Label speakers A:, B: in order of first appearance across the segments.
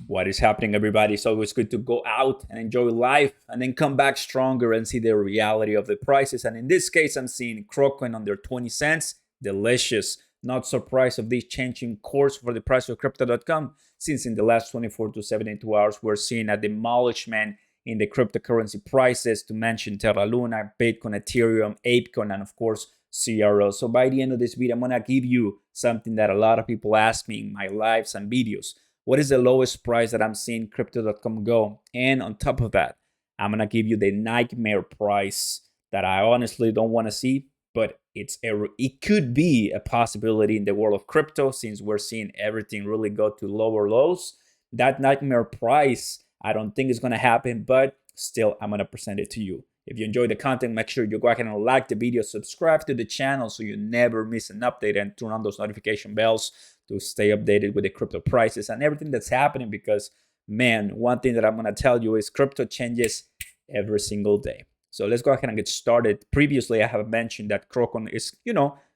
A: What is happening, everybody? It's always good to go out and enjoy life and then come back stronger and see the reality of the prices. And in this case, I'm seeing Crocoin under 20 cents. Delicious. Not surprised of this changing course for the price of crypto.com, since in the last 24 to 72 hours, we're seeing a demolishment in the cryptocurrency prices, to mention Terra Luna, Bitcoin, Ethereum, ApeCoin, and of course, CRO. So by the end of this video, I'm going to give you something that a lot of people ask me in my lives and videos. What is the lowest price that I'm seeing crypto.com go? And on top of that, I'm going to give you the nightmare price that I honestly don't want to see, but it could be a possibility in the world of crypto, since we're seeing everything really go to lower lows. That nightmare price, I don't think is going to happen, but still, I'm going to present it to you. If you enjoy the content, make sure you go ahead and like the video, subscribe to the channel so you never miss an update, and turn on those notification bells to stay updated with the crypto prices and everything that's happening. Because, man, one thing that I'm going to tell you is crypto changes every single day. So let's go ahead and get started. Previously, I have mentioned that Crocon is,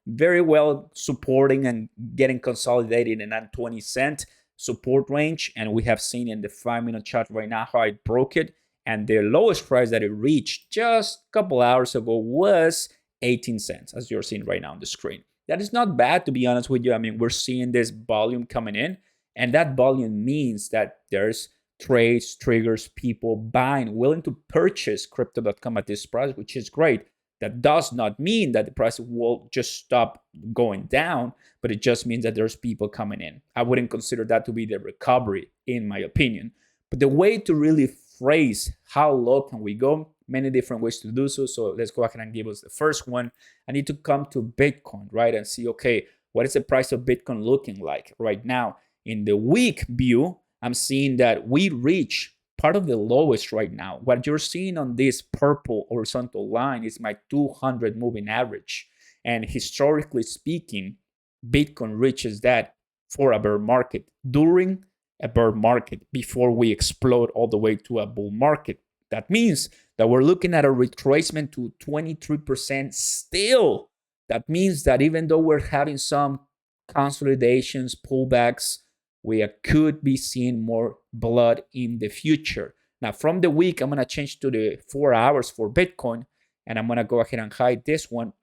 A: very well supporting and getting consolidated in that 20 cent support range. And we have seen in the 5-minute chart right now how it broke it. And the lowest price that it reached just a couple hours ago was 18 cents, as you're seeing right now on the screen. That is not bad, to be honest with you. I mean, we're seeing this volume coming in, and that volume means that there's trades, triggers, people buying, willing to purchase crypto.com at this price, which is great. That does not mean that the price will just stop going down, but it just means that there's people coming in. I wouldn't consider that to be the recovery, in my opinion. But the way to really phrase how low can we go, many different ways to do so. So let's go ahead and give us the first one. I need to come to Bitcoin, right? And see, okay, what is the price of Bitcoin looking like right now? In the week view, I'm seeing that we reach part of the lowest right now. What you're seeing on this purple horizontal line is my 200 moving average. And historically speaking, Bitcoin reaches that for a bear market, during a bear market, before we explode all the way to a bull market. That means that we're looking at a retracement to 23% still. That means that even though we're having some consolidations, pullbacks, we could be seeing more blood in the future. Now, from the week, I'm going to change to the 4 hours for Bitcoin, and I'm going to go ahead and hide this one.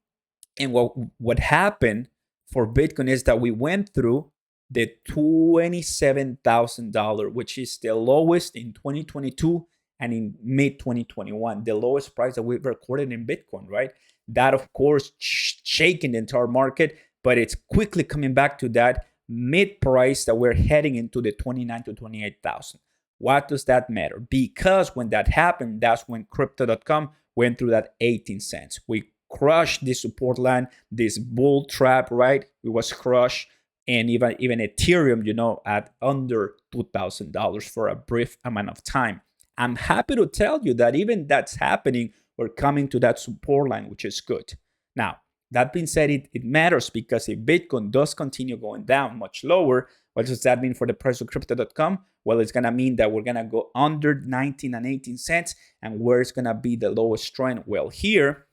A: And what happened for Bitcoin is that we went through the $27,000, which is the lowest in 2022 and in mid-2021, the lowest price that we've recorded in Bitcoin, right? That, of course, shaking the entire market, but it's quickly coming back to that mid price that we're heading into, the 29 to 28,000. What does that matter? Because when that happened, that's when crypto.com went through that 18 cents. We crushed this support line, this bull trap, right? It was crushed. And even Ethereum, at under $2,000 for a brief amount of time. I'm happy to tell you that even that's happening, we're coming to that support line, which is good. Now, that being said, it matters, because if Bitcoin does continue going down much lower, what does that mean for the price of crypto.com? Well, it's going to mean that we're going to go under 19 and 18 cents. And where it's going to be the lowest trend? Well, here,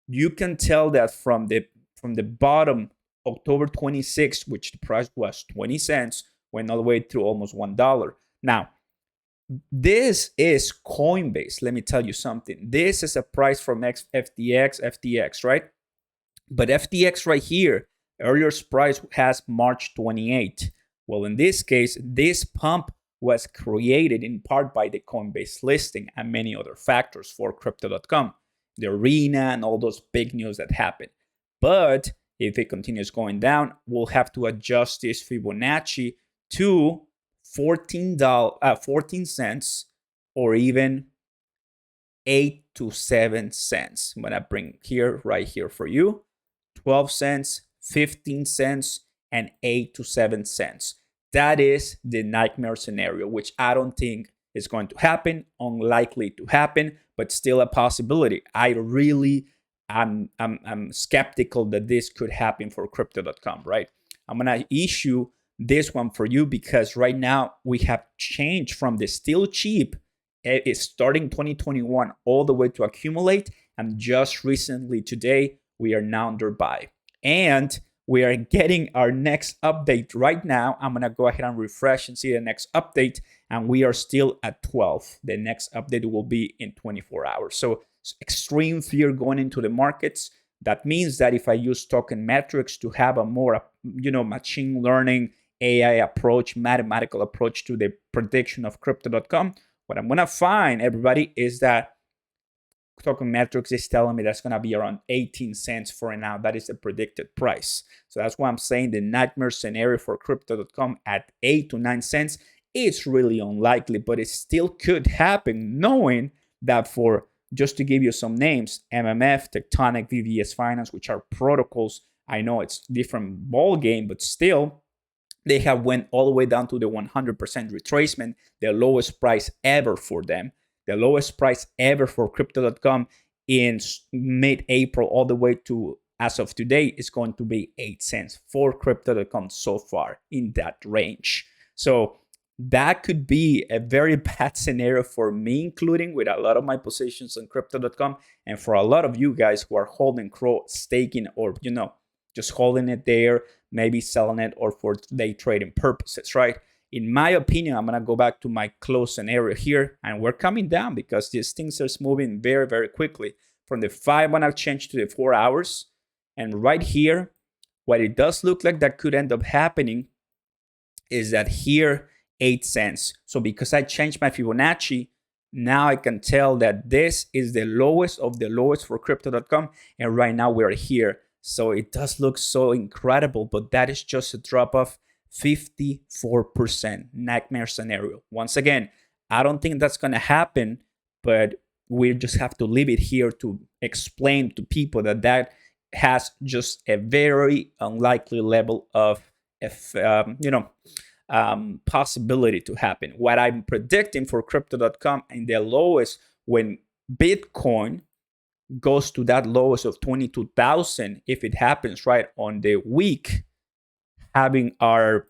A: you can tell that from the bottom, October 26th, which the price was 20 cents, went all the way through almost $1. Now, this is Coinbase. Let me tell you something. This is a price from FTX, right? But FTX right here, earlier price has March 28. Well, in this case, this pump was created in part by the Coinbase listing and many other factors for crypto.com, the arena and all those big news that happened. But if it continues going down, we'll have to adjust this Fibonacci to 14 cents, or even 8 to 7 cents. I'm going to bring right here for you, 12 cents, 15 cents, and 8 to 7 cents. That is the nightmare scenario, which I don't think is going to happen, unlikely to happen, but still a possibility. I'm skeptical that this could happen for crypto.com, right? I'm going to issue this one for you because right now we have changed from the still cheap, it's starting 2021 all the way to accumulate, and just recently today we are now under buy. And we are getting our next update right now. I'm going to go ahead and refresh and see the next update. and we are still at 12. The next update will be in 24 hours. So extreme fear going into the markets. That means that if I use token metrics to have a more, machine learning AI approach, mathematical approach to the prediction of crypto.com, what I'm going to find, everybody, is that token metrics is telling me that's going to be around 18 cents for now. That is the predicted price. So that's why I'm saying the nightmare scenario for crypto.com at 8 to 9 cents is really unlikely, but it still could happen, knowing that for, just to give you some names, MMF, Tectonic, VVS Finance, which are protocols. I know it's different ball game, but still, they have went all the way down to the 100% retracement, the lowest price ever for them. The lowest price ever for crypto.com in mid-April all the way to, as of today, is going to be 8 cents for crypto.com so far, in that range. So that could be a very bad scenario for me, including with a lot of my positions on crypto.com, and for a lot of you guys who are holding CRO, staking, or just holding it there, maybe selling it, or for day trading purposes, right? In my opinion, I'm going to go back to my close scenario here, and we're coming down because these things are moving very, very quickly from the 5-1 exchange to the 4 hours. And right here, what it does look like that could end up happening is that here, 8 cents. So because I changed my Fibonacci, now I can tell that this is the lowest of the lowest for crypto.com. And right now we're here. So it does look so incredible, but that is just a drop of 54%. Nightmare scenario. Once again, I don't think that's going to happen, but we just have to leave it here to explain to people that has just a very unlikely level of possibility to happen. What I'm predicting for crypto.com in the lowest, when Bitcoin goes to that lowest of 22,000, if it happens right on the week, having our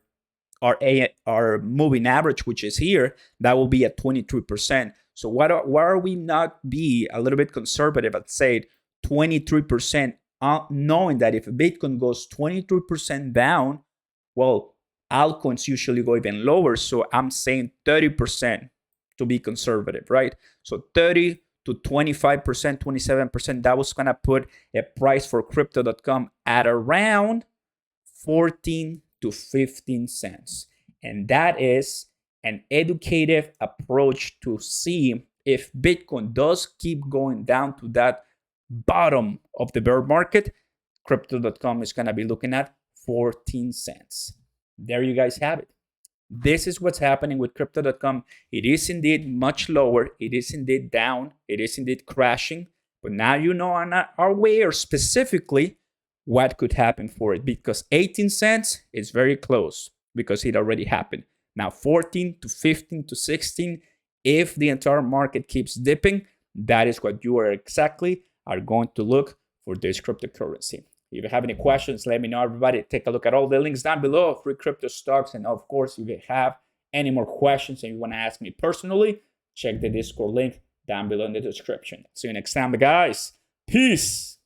A: moving average, which is here, that will be at 23%. So why are we not be a little bit conservative and say 23%, knowing that if Bitcoin goes 23% down, well, altcoins usually go even lower. So I'm saying 30% to be conservative, right? So 30 to 25%, 27%, that was going to put a price for crypto.com at around 14 to 15 cents. And that is an educative approach to see if Bitcoin does keep going down to that bottom of the bear market, crypto.com is going to be looking at 14 cents. There you guys have it. This is what's happening with crypto.com. It is indeed much lower. It is indeed down. It is indeed crashing. But now you know on our aware specifically what could happen for it, because 18 cents is very close because it already happened. Now 14 to 15 to 16, if the entire market keeps dipping, that is what you are going to look for this cryptocurrency. If you have any questions, let me know, everybody. Take a look at all the links down below, free crypto stocks. And of course, if you have any more questions and you want to ask me personally, check the Discord link down below in the description. See you next time, guys. Peace.